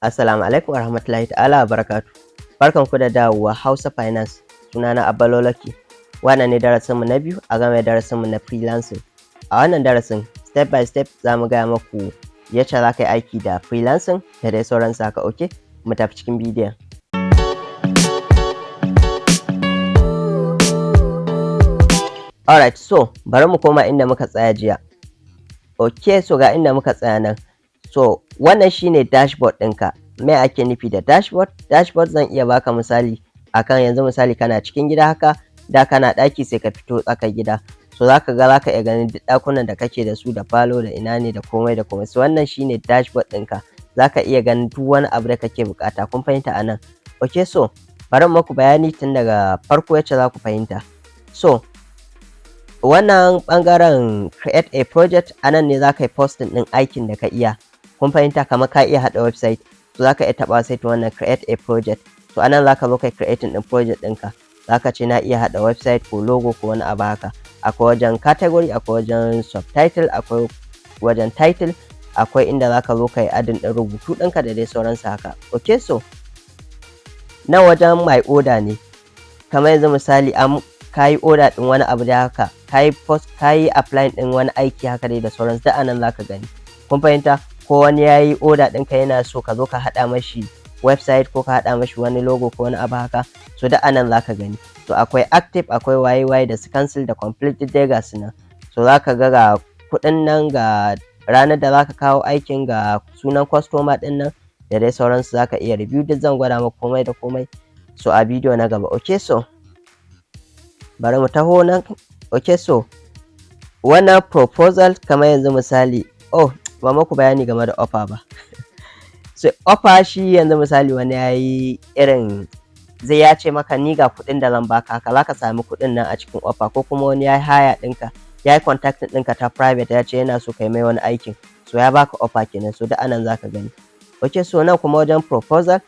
Assalamu alaikum warahmatullahi ta'ala barakatu. Barkanku da dawowa Hausa Finance. Sunana Abbalolaki. Wannan ne darasinmu na biyu a game da darasinmu na freelancing. A wannan darasin step by step za mu gaya maku yacce za ka yi aiki da freelancing da dai sauransu haka. Okay, mu tafi cikin bidiyon. Alright, so bari mu koma inda muka tsaya jiya. Okay, so ga inda muka tsaya nan. So wannan shine dashboard ɗinka. Me ake nufi da dashboard? Dashboard zan iya baka misali akan yanzu misali kana cikin gida haka, da kana ɗaki sai ka fito tsakar gida. So zaka iya ganin duk ɗakunan da kake da su da falo da ina ne da komai da komai. So wannan shine dashboard ɗinka. Zaka iya ganin duk wani abu da kake buƙata. Kun fahimta anan? Okay, so bari muku bayani tun daga farko yacce za ku fahimta. So wannan ɓangaren create a project, anan ne za ka yi posting ɗin aikin da ka iya. Kun fahimta, kamar ka iya haɗa website, so za ka iya taɓa sai ta wannan create a project. So anan za ka zo kai creating ɗin project ɗinka. Za ka ce na iya haɗa website ko logo ko wani abu haka. Akwai wajen category, akwai wajen subtitle, akwai wajen title, akwai inda za ka zo kai adin ɗin rubutu ɗinka da dai sauransu haka. Okay, so nan wajen my order ne. Kamar yanzu misali ka yi order ɗin wani abu da haka, ka yi apply ɗin wani aiki haka dai da sauransu, da anan za ka gani. Kun fahimta? Ko wani ya yi order ɗinka yana so ka zo ka haɗa mashi website ko ka haɗa mashi wani logo ko wani abu haka, so da anan za ka gani. So akwai active, akwai waye da su cancel da complete duk dai ga su nan. So za ka ga kuɗin nan, ga ranar da za ka kawo aikin, ga sunan customer ɗin nan da dai sauransu. Za ka iya review, duk zan gwada maka komai da komai so a bidiyo na gaba. Okay, so bari mu taho nan. Okay, so wannan proposal kamar yanzu misali, ba maku bayani game da offer ba. So offer shi yanzu misali wani ya yi irin zai ya ce maka ni ga kuɗin da zan baka haka, za ka sami kuɗin nan a cikin offer. Ko kuma wani ya yi haya ɗinka, ya yi contacting ɗinka ta private, ya ce yana so kai mai wani aikin, so ya baka offer kenan. So da anan za ka gani. Okay, so nan kuma wajen proposal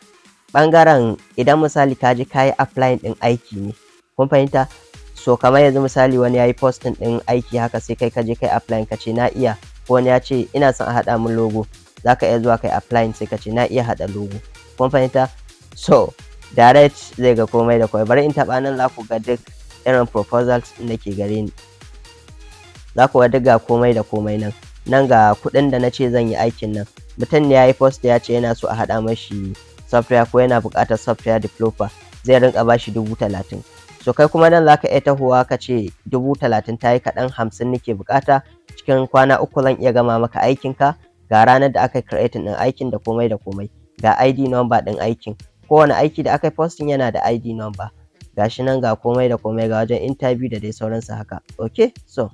ɓangaren idan misali ka je ka yi applying ɗin aiki ne. Kun fahimta? So kamar yanzu misali wani ya yi posting ɗin aiki haka, sai kai ka je kai applying ka ce na iya, ko wani ya ce ina son a haɗa min logo, za ka iya zuwa kai applying sai ka ce na iya haɗa logo. Kun fahimta? So direct zai ga komai da komai. Bari in taɓa nan, za ku ga duk irin proposals ɗin da ke gare ni. Za ku ga duk ga komai da komai nan. Nan ga kuɗin da na ce zan yi aikin nan. Mutum ne ya yi post ya ce yana so a haɗa mashi software ko yana buƙatar software developer, zai rinƙa ba shi 30,000. So kai kuma nan za ka iya tahowa ka ce 30,000 ta yi kaɗan, 50 nake buƙata, cikin kwana 3 zan iya gama maka aikinka. Ga ranar da aka yi creating ɗin aikin da komai da komai, ga ID number ɗin aikin. Kowane aiki da aka yi posting yana da ID number. Ga shi nan ga komai da komai, ga wajen interview da dai sauransu haka. Okay, so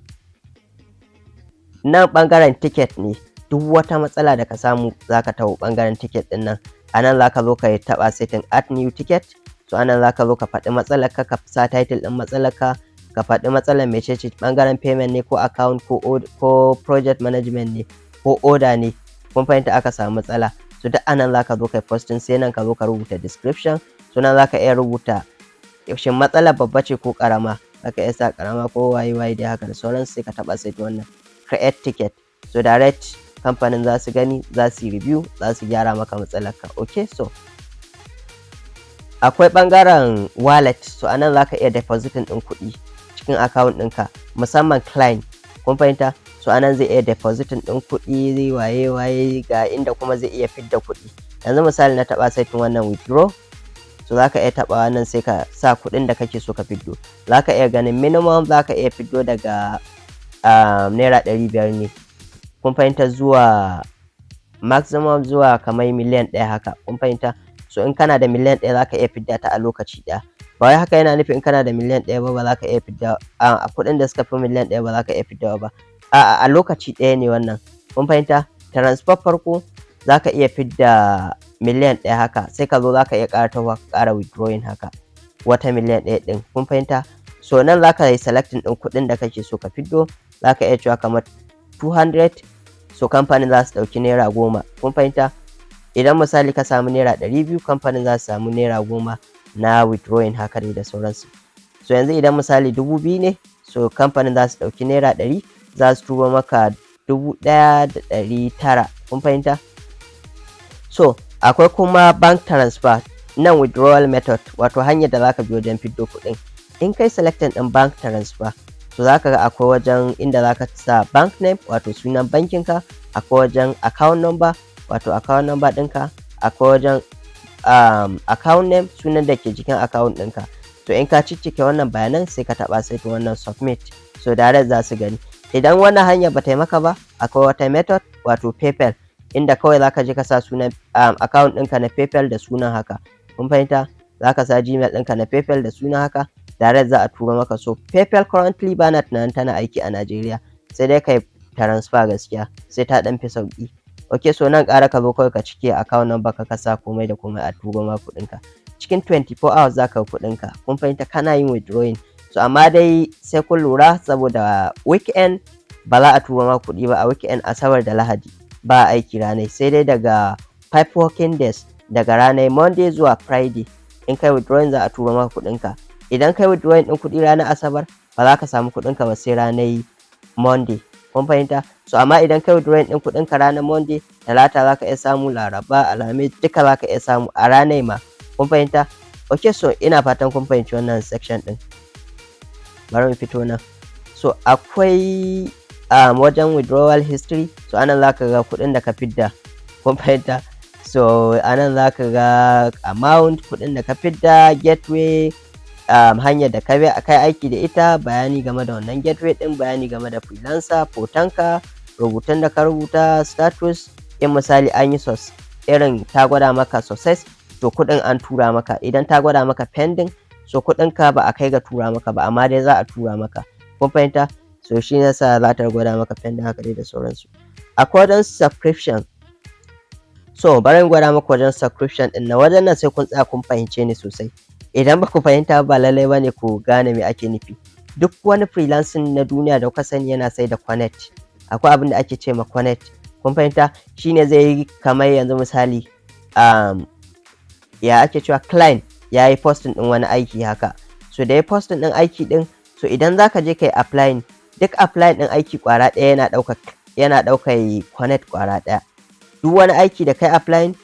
nan ɓangaren ticket ne. Duk wata matsala da ka samu za ka taho ɓangaren ticket ɗin nan. A nan za ka zo ka taɓa setting add new ticket. So anan za ka zo ka faɗi matsalarka, ka sa title ɗin matsalarka, ka faɗi matsalar mecece, ɓangaren payment ne ko account ko project management ne ko order ne. Kun fahimta, aka samu matsala. So duk anan za ka zo kai posting, sai nan ka zo ka rubuta description. So nan za ka iya rubuta shin matsalar babba ce ko ƙarama. Za ka iya sa ƙarama ko waye dai haka da sauransu, sai ka taɓa sai wannan create ticket. So direct kamfanin za su gani, za su yi review, za su gyara maka matsalarka. Okay, so akwai ɓangaren wallet. So anan za ka iya depositing ɗin kuɗi cikin account ɗinka, musamman client. Kun fahimta? So anan zai iya depositing ɗin kuɗi, zai waye ga inda kuma zai iya fidda kuɗi. Yanzu misali na taɓa saitin wannan withdraw. So za ka iya taɓa wannan sai ka sa kuɗin da kake so ka fiddo. Za ka iya ganin minimum za ka iya fiddo daga naira 500 ne. Kun fahimta, zuwa maximum zuwa kamar miliyan 1 haka. Kun fahimta? So in kana da miliyan 1 za ka iya fidda ta a lokaci ɗaya. Ba wai haka yana nufin in kana da miliyan 1 ba za ka iya fidda a kuɗin da suka fi miliyan 1 ba za ka iya fiddawa ba. A lokaci ɗaya ne wannan. Kun fahimta? Transfer farko za ka iya fidda miliyan 1 haka, sai ka zo za ka iya ƙara withdrawing haka wata miliyan 1 ɗin. Kun fahimta? So nan za ka yi selecting ɗin kuɗin da kake so ka fiddo. Za ka iya cewa kamar 200. So kamfanin za su ɗauki naira 10. Kun fahimta? Idan misali ka samu naira 200, kamfanin za su samu naira 10 na withdrawing haka dai da sauransu. So yanzu idan misali 2,000 ne, so kamfanin za su ɗauki naira 100, za su turo maka 1,900. Kun fahimta? So akwai kuma bank transfer, nan withdrawal method, wato hanyar da zaka bi wajen fiddo kuɗin. In kai selecting ɗin bank transfer, to zaka ga akwai wajen inda zaka sa bank name, wato sunan bankinka, akwai wajen account number, wato account number ɗinka, akwai wajen account name, sunan da ke jikin account ɗinka. To in ka ciccike wannan bayanan sai ka taɓa sai wannan submit, so direct za su gani. Idan wannan hanyar ba ta yi maka ba, akwai wata method, wato PayPal, inda kawai zaka je ka sa sunan account ɗinka na PayPal da sunan haka. Kun fahimta? Zaka sa Gmail ɗinka na PayPal da sunan haka, direct za a turo maka. So PayPal currently bana tunanin tana aiki a Najeriya, sai dai kai transfer gaskiya, sai ta ɗan fi sauƙi. Okay, so nan ƙara ka zo kawai ka cike account number ka sa komai da komai a turo ma kuɗinka. Cikin 24 hours za ka ga kuɗinka. Kun fahimta? Kana yin withdrawing. So amma dai sai kun lura, saboda weekend ba za a turo ma kuɗi ba. A weekend Asabar da Lahadi ba aiki ranai, sai dai daga 5 working days, daga ranar Monday zuwa Friday, in kai withdrawing za a turo maka kuɗinka. Idan kai withdrawing ɗin kuɗi ranar Asabar, ba za ka samu kuɗinka ba sai ranar Monday. Kun fahimta? So amma idan kai withdrawing ɗin kuɗinka ranar Monday, Talata za ka iya samu, Laraba, Alhamis duka za ka iya samu a ranar ma. Kun fahimta? Okay, so ina fatan kun fahimci wannan section ɗin. Bari mu fito nan. So akwai wajen withdrawal history, so anan za ka ga kuɗin da ka fidda. Kun fahimta? So anan za ka ga amount, kuɗin da ka fidda, gateway, hanyar da kai aiki da ita, bayani game da wannan gateway ɗin, bayani game da freelancer, hotonka, rubutun da ka rubuta, status, in misali an yi irin ta gwada maka success, to kuɗin an tura maka. Idan ta gwada maka pending, so kuɗinka ba a kai ga tura maka ba, amma dai za a tura maka. Kun fahimta? So shi yasa za ta gwada maka pending haka dai da sauransu. Akwai wajen subscription. So bari in gwada maka wajen subscription ɗin na wajen nan, sai kun tsaya kun fahimce ni sosai. Idan ba ku fahimta ba lallai bane ku gane me ake nufi. Duk wani freelancing na duniya da kuka sani yana sai da connect. Akwai abin da ake ce ma connect. Kun fahimta? Shine zai yi kamar yanzu misali, ya ake cewa client ya yi posting ɗin wani aiki haka. So da ya posting ɗin aiki ɗin, so idan za ka je ka yi applying, duk applying ɗin aiki ƙwara ɗaya yana ɗaukar connect ƙwara ɗaya. Duk wani aiki da kai applying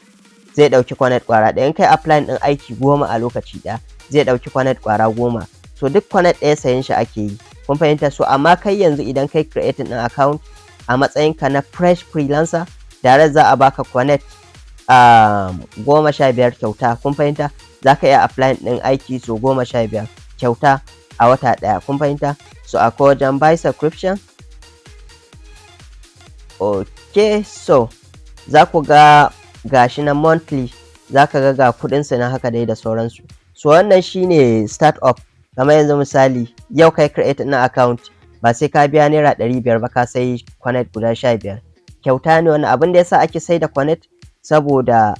zai ɗauki connect ƙwara ɗaya. In kai applying ɗin aiki 10 a lokaci ɗaya, zai ɗauki connect ƙwara 10. So duk connect ɗaya sayen shi ake yi. Kun fahimta? So amma kai yanzu idan kai creating ɗin account a matsayinka na fresh freelancer, direct za a baka connect 15 kyauta. Kun fahimta? Za ka iya applying ɗin aiki so 15 kyauta a wata ɗaya. Kun fahimta? So akwai wajen buy subscription. Okay, so za ku ga gashi na monthly, za ka ga kuɗinsu na haka dai da sauransu. So wannan shine start up. Kamar yanzu misali, yau kai create na account, ba sai ka biya naira 500 ba ka sai connect guda 15. Kyauta ne wannan. Abin da yasa ake sai da connect, saboda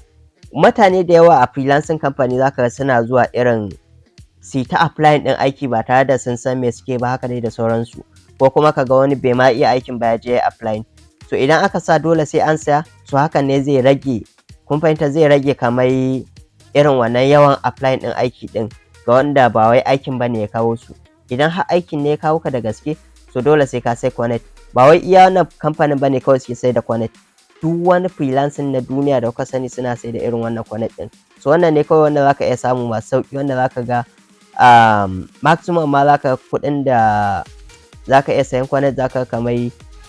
mutane da yawa a freelancing company za ka ga suna zuwa irin su ta applying ɗin aiki ba tare da sun san me suke ba haka dai da sauransu. Ko kuma ka ga wani bai ma iya aikin ba ya je applying. So idan aka sa dole sai an saya, so hakan ne zai rage. Kun fahimta? Zai rage kamar irin wannan yawan applying ɗin aiki ɗin ga wanda ba wai aikin ba ne ya kawo su. Idan har aikin ne ya kawo ka da gaske, so dole sai ka sai connect. Ba wai iya wannan kamfanin ba ne kawai suke sai da connect. Duk wani freelancing na duniya da kuka sani suna sai da irin wannan connect ɗin. So wannan ne kawai wanda zaka iya samu masu sauƙi, wanda zaka ga maximum ma zaka kuɗin da zaka iya sayan connect zaka kamar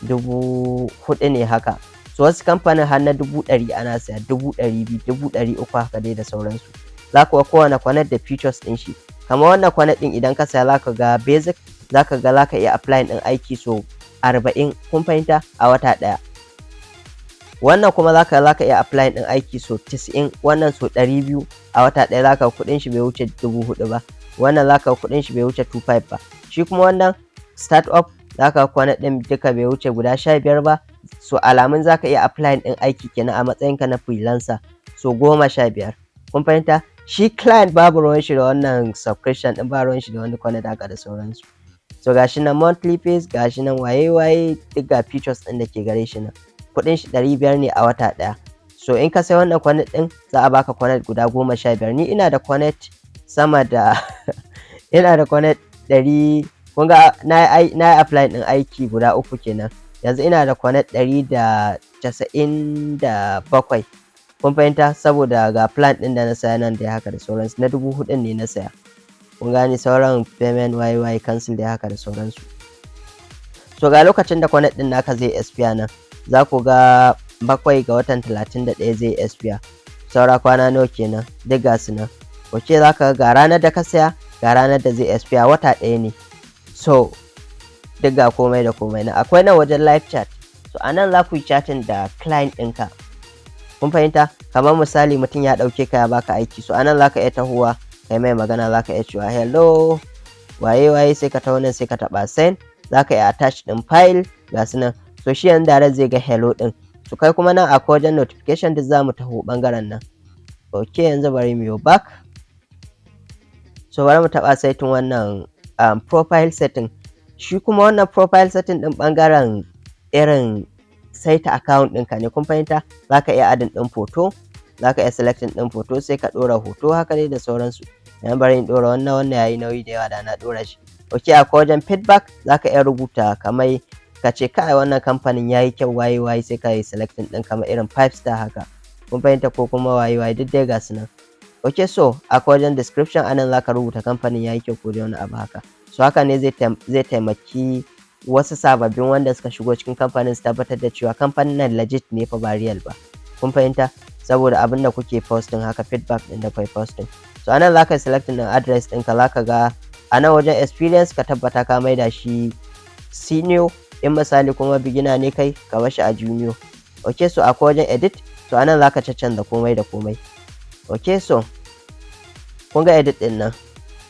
4,000 ne haka. So wasu kamfanin har na 100,000 ana saya, 200,000, 300,000 haka dai da sauransu. Zaka ga kowane connect da features ɗin shi. Kamar wannan connect ɗin idan ka saya zaka ga basic, zaka ga zaka iya applying ɗin aiki so 40. Kun fahimta? A wata ɗaya. Wannan kuma zaka iya applying ɗin aiki so 90, wannan so 200 a wata ɗaya. Zaka ga kuɗin shi bai wuce 4,000 ba. Wannan zaka ga kuɗin shi bai wuce 25 ba. Shi kuma wannan start up, zaka ga connect ɗin duka bai wuce guda 15 ba. So alamun zaka iya applying ɗin aiki kenan a matsayinka na freelancer so 15. Kun fahimta? Shi client babu ruwan shi da wannan subscription ɗin, ba ruwan shi da wani connect haka da sauransu. So gashi nan monthly fees, gashi nan waye duk ga features ɗin da ke gare shi nan. Kuɗin shi 500 ne a wata ɗaya. So in ka sai wannan connect ɗin, za a baka connect guda 15. Ni ina da connect sama da ina da connect 100. Kun ga na yi applying ɗin aiki guda 3 kenan. Yanzu ina da connect 197. kun fahimta, saboda ga plan ɗin da na saya nan dai haka da sauransu, na 4,000 ne na saya, kun gane, sauran payment YY cancel dai haka da sauransu. So ga lokacin da connect ɗin naka zai expire nan, za ku ga 7 ga watan 31 zai expire, saura kwana nawa kenan, duk ga su nan. Ok, za ka ga ranar da ka saya, ga ranar da zai expire, wata ɗaya ne. So duk ga komai da komai na. Akwai nan wajen live chat, so a nan za ku yi chatting da client ɗinka, kun fahimta, kamar misali mutum ya ɗauke ka ya baka aiki, so a nan za ka iya tahowa kai mai magana, za ka iya cewa hello waye sai ka taho nan sai ka taɓa send, za ka iya attach ɗin file ga su nan. So shi yanzu direct zai ga hello ɗin, so kai kuma nan akwai wajen notification duk za mu taho ɓangaren nan. Ok, yanzu bari mu yi back, so bari mu taɓa setting wannan profile setting. Shi kuma wannan profile setting ɗin ɓangaren irin saita account ɗinka ne, kun fahimta, za ka iya adin ɗin photo, za ka iya selecting ɗin photo sai ka ɗora hoto haka dai da sauransu. Yanzu bari in ɗora wannan yayi nauyi da yawa da na ɗora shi. Ok, akwai wajen feedback, za ka iya rubuta kamar ka ce kai wannan kamfanin yayi kyau waye sai ka yi selecting ɗin kamar irin 5 star haka, kun fahimta, ko kuma waye duk dai ga su nan. Ok, so akwai wajen description, anan za ka rubuta kamfanin yayi kyau ko dai wani abu haka. So haka ne zai taimaki wasu sababbin wanda suka shigo cikin kamfanin su tabbatar da cewa kamfanin nan legit ne fa ba real ba, kun fahimta, saboda abin da kuke posting haka, feedback ɗin da kai posting. So anan za ka yi selecting ɗin address ɗinka, za ka ga a nan wajen experience ka tabbata ka maida shi senior, in misali kuma beginner ne kai ka bar shi a junior. Ok, so akwai wajen edit, so anan za ka canza komai da komai. Ok, so kun ga edit ɗin nan,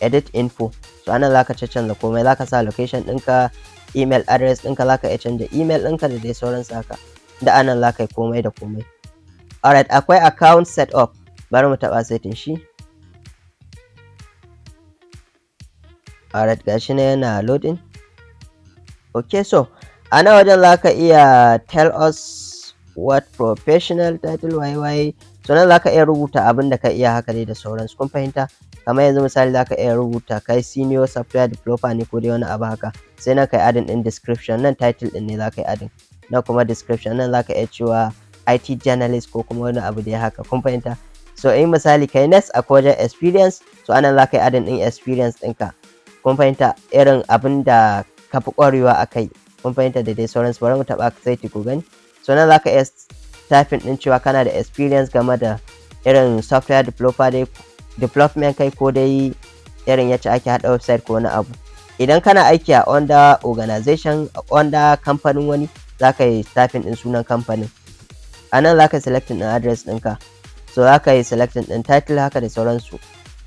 edit info, so anan za ka canza komai, za ka sa location ɗinka, email address ɗinka, za ka iya canza email ɗinka da dai sauransu haka, da anan za ka yi komai da komai. Alright, akwai account setup, bari mu taɓa setting shi. Alright, gashi na yana loading. Ok, so a nan wajen za ka iya tell us what professional title YY, so nan za ka iya rubuta abin da ka iya haka dai da sauransu, kun fahimta, kamar yanzu misali za ka iya rubuta kai senior software developer ne ko dai wani abu haka, sai nan kai adin ɗin description, nan title ɗin ne za ka yi adin, nan kuma description, nan za ka iya cewa IT journalist ko kuma wani abu dai haka, kun fahimta. So in misali kai next akwai wajen experience, so anan za ka yi adin ɗin experience ɗinka, kun fahimta, irin abin da ka fi ƙwarewa a kai, kun fahimta, da dai sauransu. Bari mu taɓa sai ku gani. So nan za ka iya typing ɗin cewa kana da experience game da irin software developer dai, development kai, ko dai irin yacce ake haɗa website ko wani abu. Idan kana aiki a under organization, under kamfanin wani, za ka yi typing ɗin sunan kamfanin. A nan za ka yi selecting ɗin address ɗinka, so za ka yi selecting ɗin title haka da sauransu.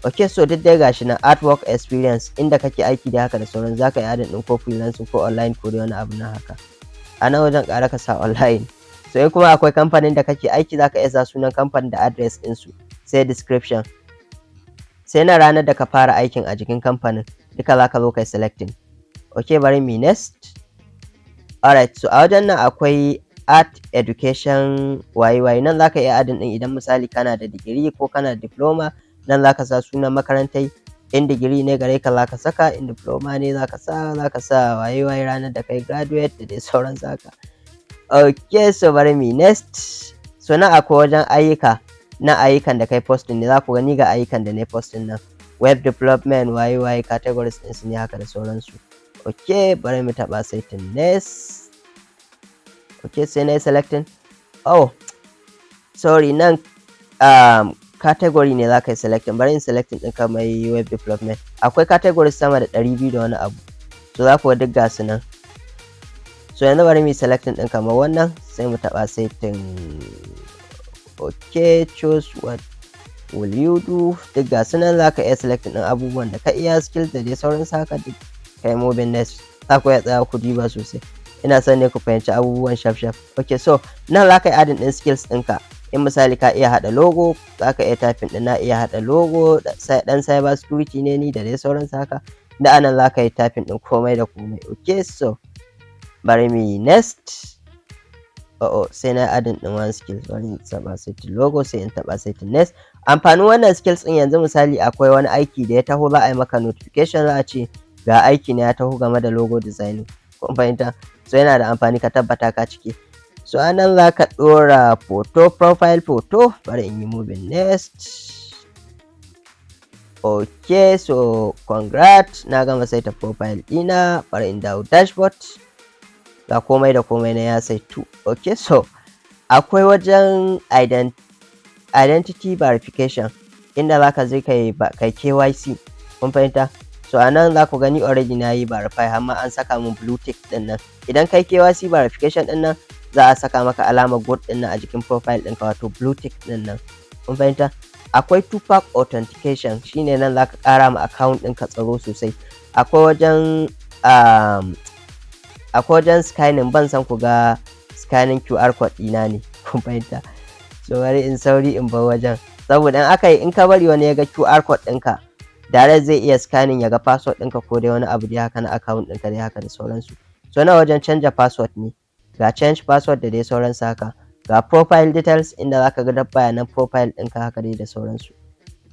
Ok, so duk dai gashi na artwork experience, inda kake aiki da haka da sauran, za ka yi adin ɗin ko freelancing ko online ko dai wani abu na haka. A nan wajen ƙara ka sa online. So in kuma akwai kamfanin da kake aiki, za ka iya sa sunan kamfanin da address ɗinsu, sai description, sai na ranar da ka fara aikin a jikin kamfanin, duka za ka zo kai selecting. Ok, bari mu next. Alright, so a wajen nan akwai art education YY, nan za ka iya adin ɗin idan misali kana da digiri ko kana da diploma, nan za ka sa sunan makarantai, in digiri ne gare ka za ka saka, in diploma ne za ka sa YY ranar da kai graduate da dai sauran haka. Ok, so bari mu next. So nan akwai wajen ayyuka, na ayyukan da kai posting ne, za ku gani ga ayyukan da na posting nan, web development YY, categories ɗin su ne haka da sauransu. Ok, bari mu taɓa setting next. Ok, sai na yi selecting. Oh sorry, nan category ne za ka yi selecting, bari in selecting ɗin kamar web development. Akwai categories sama da 200 da wani abu, so za ku ga duk ga su nan. So yanzu bari mu yi selecting ɗin kamar wannan, sai mu taɓa setting. Ok, choose what will you do, duk ga su nan, za ka iya selecting ɗin abubuwan da ka iya, skills da dai sauransu haka, duk kai moving next. Za ku iya tsaya ku diba sosai, ina son ne ku fahimci abubuwan shaf. Ok, so nan za ka yi adin ɗin skills ɗinka. In misali ka iya haɗa logo, za ka iya typing ɗin na iya haɗa logo, ɗan cyber security ne ni da dai sauransu haka, da anan za ka yi typing ɗin komai da komai. Ok, so bari mu yi next. Sai na adin ɗin one skills, bari in taɓa setting logo, sai in taɓa setting next. Amfanin wannan skills ɗin, yanzu misali akwai wani aiki da ya taho, za a yi maka notification, za a ce ga aiki ne ya taho game da logo designing, kun fahimta, so yana da amfani ka tabbata ka cike. So anan za ka ɗora photo, profile photo. Bari in yi moving next. Ok, so congrats, na gama saita profile ɗina. Bari in dawo dashboard. Ga komai da komai na ya saitu. Ok, so akwai wajen identity verification inda za ka je kai KYC. Kun fahimta? So anan za ku gani already na yi verify, amma an saka min blue tick ɗin nan. Idan kai KYC verification ɗin nan, za a saka maka alamar good ɗin nan a jikin profile ɗinka, wato blue tick ɗin nan. Kun fahimta? Akwai two-pack authentication, shine nan za ka ƙara ma account ɗinka tsaro sosai. Akwai wajen scanning, ban san ku ga scanning QR code ɗina ne. Kun fahimta? So bari in sauri in bar wajen, saboda in ka bari wani ya ga QR code ɗinka, direct zai iya scanning ya ga password ɗinka ko dai wani abu dai haka na account ɗinka dai haka da sauransu. So na wajen canja password ne, ga change password da dai sauransu haka. Ga profile details inda za ka ga duk bayanan profile ɗinka haka dai da sauransu.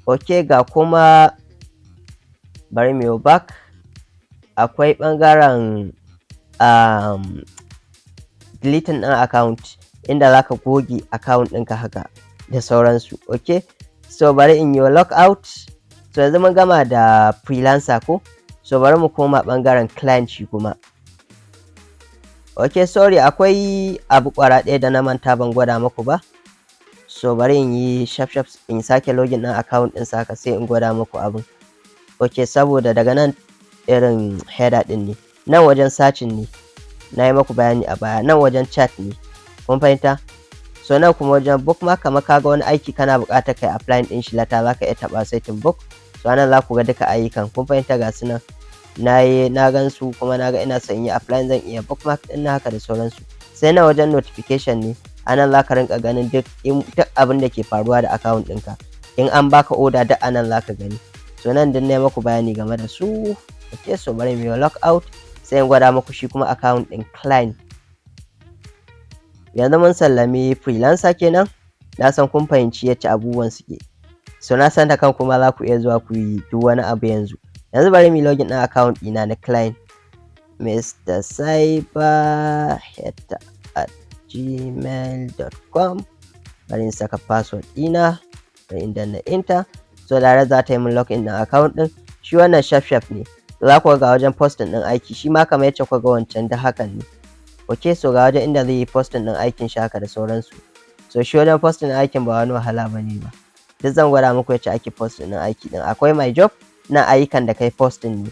Ok, ga kuma bari mu yi back. Akwai ɓangaren deleting ɗin account inda za ka goge account ɗinka haka da sauransu. Ok, so bari in yi lockout. So yanzu mun gama da freelancer ko? So bari mu koma ɓangaren client shi kuma. Ok, sorry, akwai abu ƙwara ɗaya da na manta ban gwada muku ba. So bari in yi shaf in sake login ɗin account ɗin saka sai in gwada muku abin. Ok, saboda daga nan irin header ɗin ne. Nan wajen searching ne, na yi muku bayani a baya. Nan wajen chat ne. Kun fahimta? So nan kuma wajen bookmark, kamar kaga wani aiki kana buƙatar kai applying ɗin shi lata, za ka iya taɓa setting book. So anan za ku ga duka ayyukan. Kun fahimta? Ga su nan na gan su, kuma na ga ina son in yi applying, zan iya bookmark ɗin na haka da sauransu. Sai na wajen notification ne, anan za ka rinka ganin duk abin da ke faruwa da account ɗinka. In an baka order duk anan za ka gani. So nan din na yi muku bayani game da su. Ok, so bari mu yi lockout, sai in gwada muku shi kuma account ɗin client. Yanzu mun sallami freelancer kenan. Na san kun fahimci yacce abubuwan suke. So na san da kan kuma za ku iya zuwa ku yi duk wani abu yanzu. Yanzu bari mu yi login ɗin account ɗina na client. Mr. cyberhater@gmail.com. Bari in saka password ɗina, bari in danna enter. So da za ta yi min login ɗin account ɗin. Shi wannan shaf ne. Za ku ga wajen posting ɗin aiki, shi ma kamar yacce ku ga wancan da hakan ne. Ok, so ga wajen inda zai yi posting ɗin aikin shi haka da sauransu. So shi wajen posting ɗin aikin ba wani wahala ba ne ba. Duk zan gwada muku yacce ake posting ɗin aiki ɗin. Akwai my job na ayyukan da kai posting ne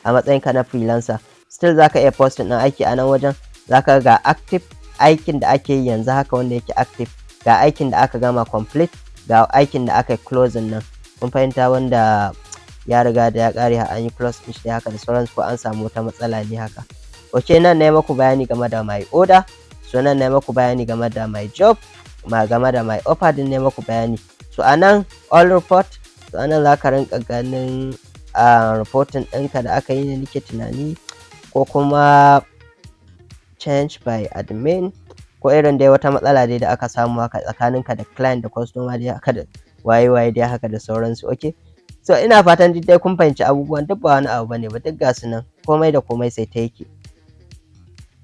a matsayinka na freelancer. Still za ka iya posting ɗin aiki a nan wajen. Za ka ga active, aikin da ake yi yanzu haka wanda yake active. Ga aikin da aka gama complete. Ga aikin da aka yi closing nan. Kun fahimta, wanda ya riga da ya ƙare an yi close ɗin shi haka da sauransu, ko an samu wata matsala ne haka. Ok, nan na yi muku bayani game da my order. So nan na yi muku bayani game da my job, game da my offer din na yi muku bayani. So a nan all report, so a nan za ka rinka ganin reporting ɗinka da aka yi ne nake tunani, ko kuma change by admin, ko irin dai wata matsala dai da aka samu haka tsakaninka da client da customer dai haka da waye dai haka da sauransu. Ok, so ina fatan duk dai kun fahimci abubuwan, duk ba wani abu bane ba, duk ga su nan komai da komai sai ta yake.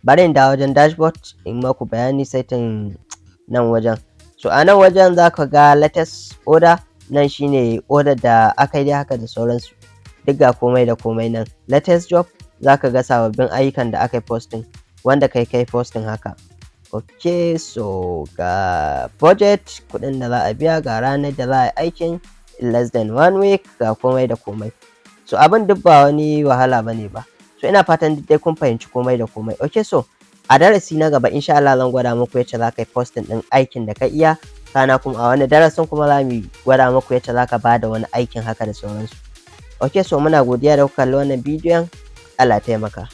Bari in dawo wajen dashboard in maku bayani setting nan wajen. So a nan wajen za ka ga latest order, nan shine order da aka yi dai haka da sauransu. Duk ga komai da komai nan. Latest job, za ka ga sababbin ayyukan da aka yi posting, wanda kai posting haka. Ok, so ga budget, kuɗin da za a biya, ga ranar da za a yi aikin, in less than 1 week, ga komai da komai. So abin duk ba wani wahala bane ba. So ina fatan duk dai kun fahimci komai da komai. Ok, so a darasi na gaba insha Allah zan gwada muku yacce za ka yi posting ɗin aikin da ka iya. Kana kuma a wani darasin kuma za mu gwada muku yacce za ka bada wani aikin haka da sauransu. Ok, so muna godiya da kuka kalli wannan bidiyon. Allah taimaka.